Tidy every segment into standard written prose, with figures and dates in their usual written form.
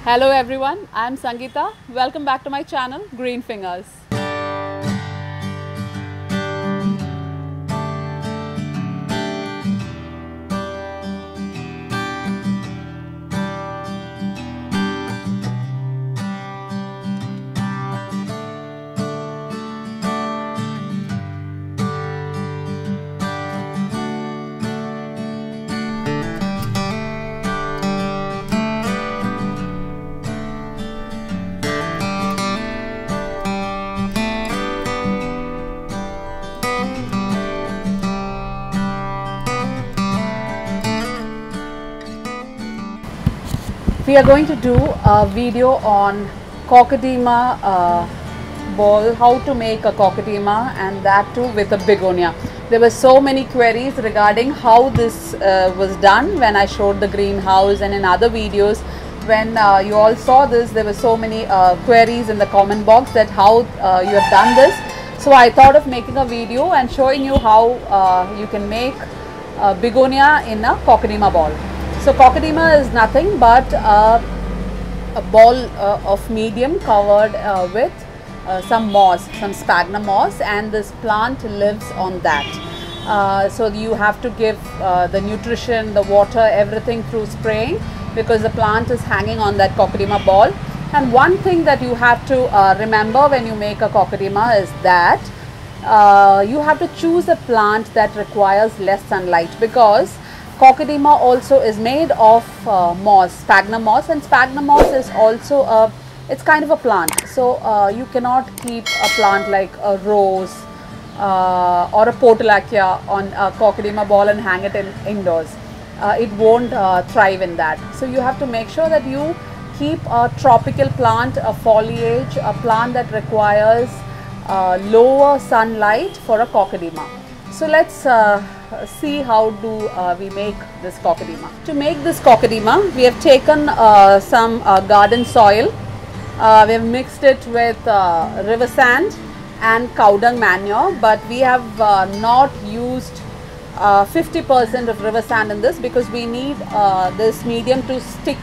Hello everyone, I am Sangeeta. Welcome back to my channel Green Fingers. We are going to do a video on Cocodema ball, how to make a Cocodema, and that too with a begonia. There were so many queries regarding how this was done when I showed the greenhouse, and in other videos when you all saw this, there were so many queries in the comment box that how you have done this. So I thought of making a video and showing you how you can make begonia in a Cocodema ball. So Cocodema is nothing but a ball of medium covered with some moss, some sphagnum moss, and this plant lives on that. So you have to give the nutrition, the water, everything through spraying, because the plant is hanging on that Cocodema ball. And one thing that you have to remember when you make a Cocodema is that you have to choose a plant that requires less sunlight, because Cocodema also is made of moss, sphagnum moss, and sphagnum moss is also it's kind of a plant. So you cannot keep a plant like a rose or a portulaca on a Cocodema ball and hang it indoors. It won't thrive in that. So you have to make sure that you keep a tropical plant, a foliage, a plant that requires lower sunlight for a Cocodema. So let's see how do we make this Cocodema. To make this Cocodema, we have taken some garden soil. We have mixed it with river sand and cow dung manure, but we have not used 50% of river sand in this, because we need this medium to stick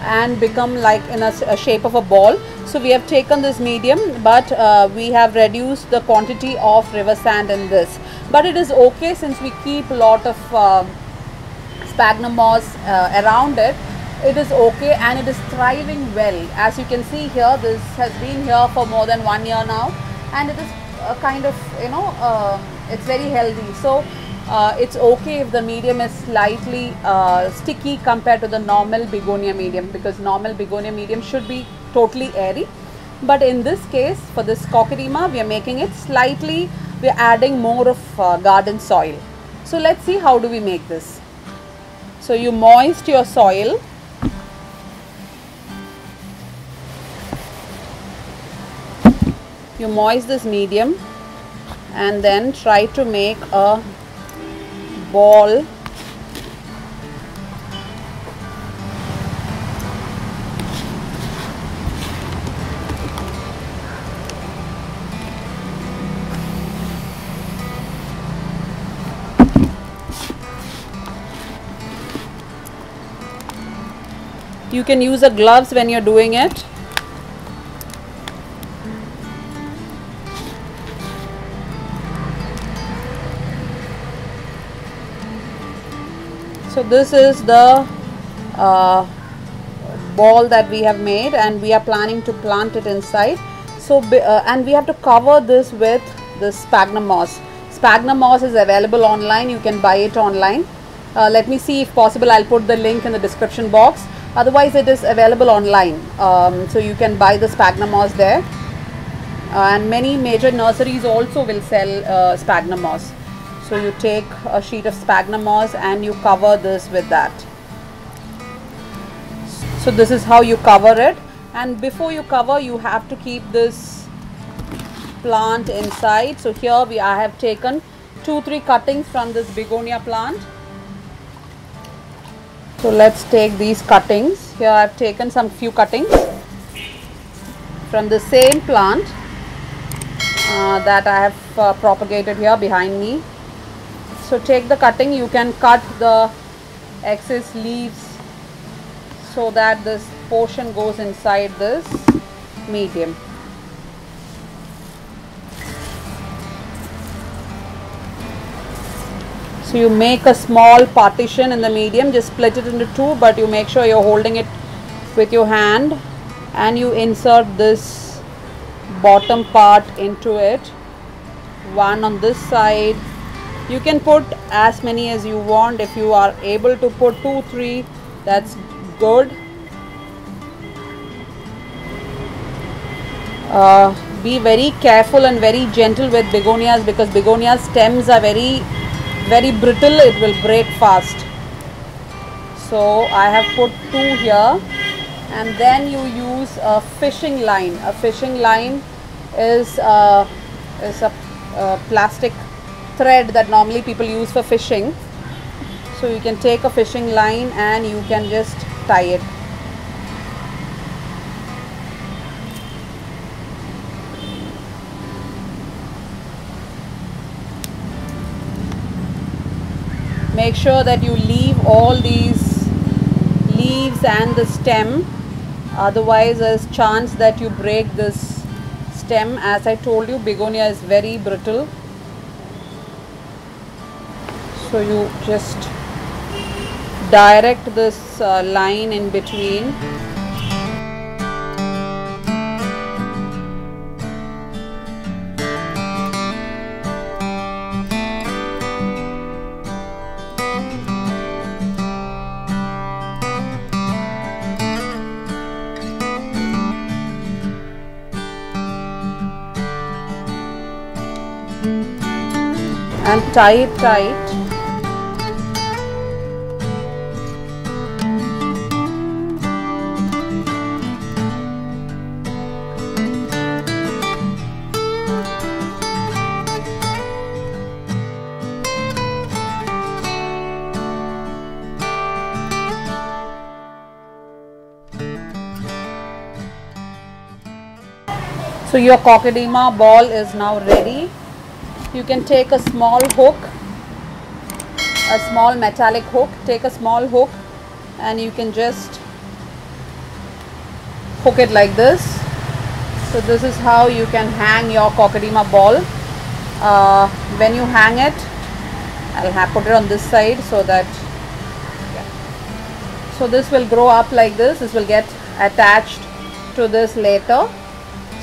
and become like in a shape of a ball. So we have taken this medium, but we have reduced the quantity of river sand in this. But it is okay, since we keep a lot of sphagnum moss around it. It is okay, and it is thriving well. As you can see here, this has been here for more than 1 year now, and it is kind of, it's very healthy. So it's okay if the medium is slightly sticky compared to the normal begonia medium, because normal begonia medium should be totally airy. But in this case, for this Cocodema, we are making it slightly, we are adding more of garden soil. So let's see how do we make this. So you moist your soil. You moist this medium and then try to make a ball. You can use a gloves when you're doing it. So this is the ball that we have made, and we are planning to plant it inside. So and we have to cover this with this sphagnum moss. Sphagnum moss is available online. You can buy it online. Let me see if possible. I'll put the link in the description box. Otherwise, it is available online. So you can buy the sphagnum moss there. And many major nurseries also will sell sphagnum moss. So you take a sheet of sphagnum moss and you cover this with that. So this is how you cover it, and before you cover, you have to keep this plant inside. So here I have taken 2-3 cuttings from this begonia plant. So let's take these cuttings. Here I have taken some few cuttings from the same plant that I have propagated here behind me. So take the cutting, you can cut the excess leaves so that this portion goes inside this medium. So you make a small partition in the medium, just split it into two, but you make sure you're holding it with your hand, and you insert this bottom part into it. One on this side. You can put as many as you want. If you are able to put 2, 3, that's good. Be very careful and very gentle with begonias, because begonia stems are very brittle. It will break fast. So I have put 2 here, and then you use a fishing line. A fishing line is a plastic thread that normally people use for fishing. So you can take a fishing line and you can just tie it. Make sure that you leave all these leaves and the stem, otherwise there's chance that you break this stem. As I told you, begonia is very brittle. So you just direct this line in between. And tie it tight. So your cocodema ball is now ready. You can take a small hook, a small metallic hook. Take a small hook and you can just hook it like this. So this is how you can hang your cocodema ball. When you hang it, I'll put it on this side so that, so this will grow up like this. This will get attached to this later.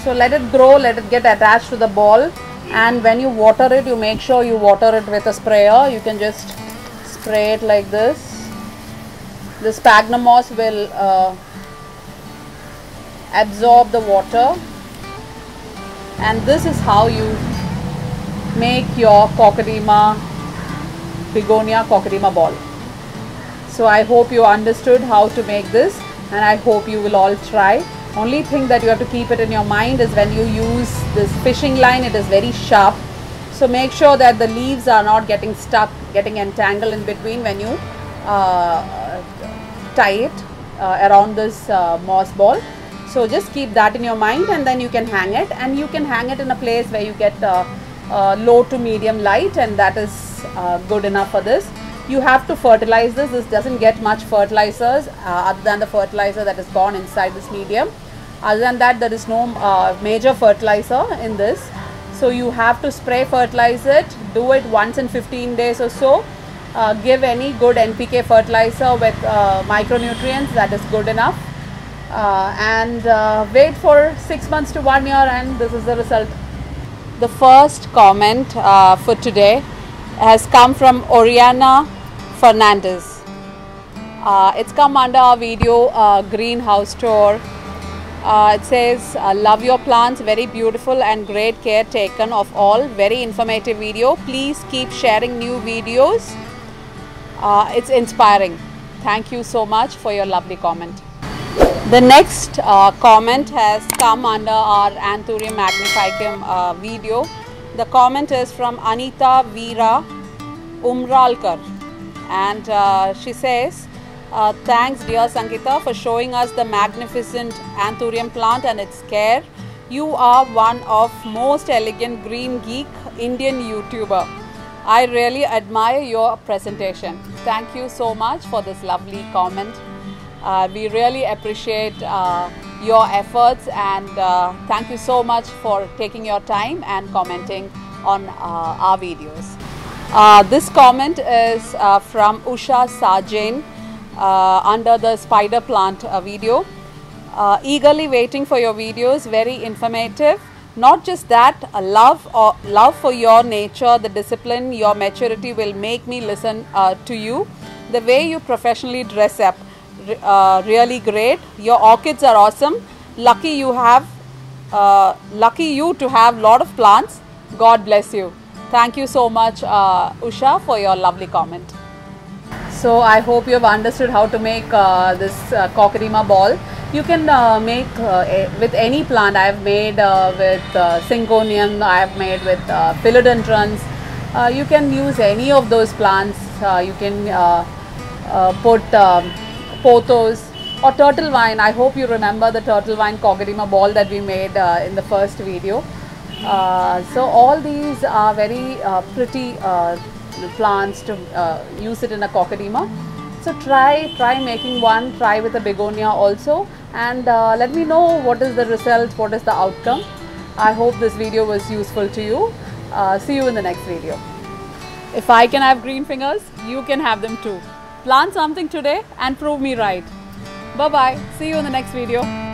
So let it grow, let it get attached to the ball. And when you water it, you make sure you water it with a sprayer. You can just spray it like this. The sphagnum moss will absorb the water, and this is how you make your begonia cocodema ball. So I hope you understood how to make this, and I hope you will all try. Only thing that you have to keep it in your mind is when you use this fishing line, it is very sharp. So make sure that the leaves are not getting stuck, getting entangled in between when you tie it around this moss ball. So just keep that in your mind, and then you can hang it, and you can hang it in a place where you get low to medium light, and that is good enough for this. You have to fertilize this. This doesn't get much fertilizers other than the fertilizer that is gone inside this medium. Other than that, there is no major fertilizer in this. So you have to spray, fertilize it, do it once in 15 days or so. Give any good NPK fertilizer with micronutrients, that is good enough. And wait for 6 months to 1 year, and this is the result. The first comment for today has come from Oriana Fernandez. It's come under our video greenhouse tour. It says, love your plants, very beautiful and great care taken of all, very informative video. Please keep sharing new videos. It's inspiring. Thank you so much for your lovely comment. The next comment has come under our Anthurium magnificum video. The comment is from Anita Veera Umralkar, and she says, thanks dear Sangeeta for showing us the magnificent Anthurium plant and its care. You are one of most elegant green geek Indian YouTuber. I really admire your presentation. Thank you so much for this lovely comment. We really appreciate your efforts, and thank you so much for taking your time and commenting on our videos. This comment is from Usha Sajain under the spider plant video. Eagerly waiting for your videos, very informative. Not just that, a love for your nature, the discipline, your maturity will make me listen to you. The way you professionally dress up, really great. Your orchids are awesome. Lucky you to have lot of plants. God bless you. Thank you so much, Usha, for your lovely comment. So I hope you have understood how to make this Cocodema ball. You can make with any plant. I have made with Syngonium, I have made with philodendrons. You can use any of those plants. You can put pothos or turtle vine. I hope you remember the turtle vine Cocodema ball that we made in the first video. So all these are very pretty plants to use it in a Cocodema. So try making one, try with a begonia also, and let me know what is the result, what is the outcome. I hope this video was useful to you. See you in the next video. If I can have green fingers, you can have them too. Plant something today and prove me right. Bye bye. See you in the next video.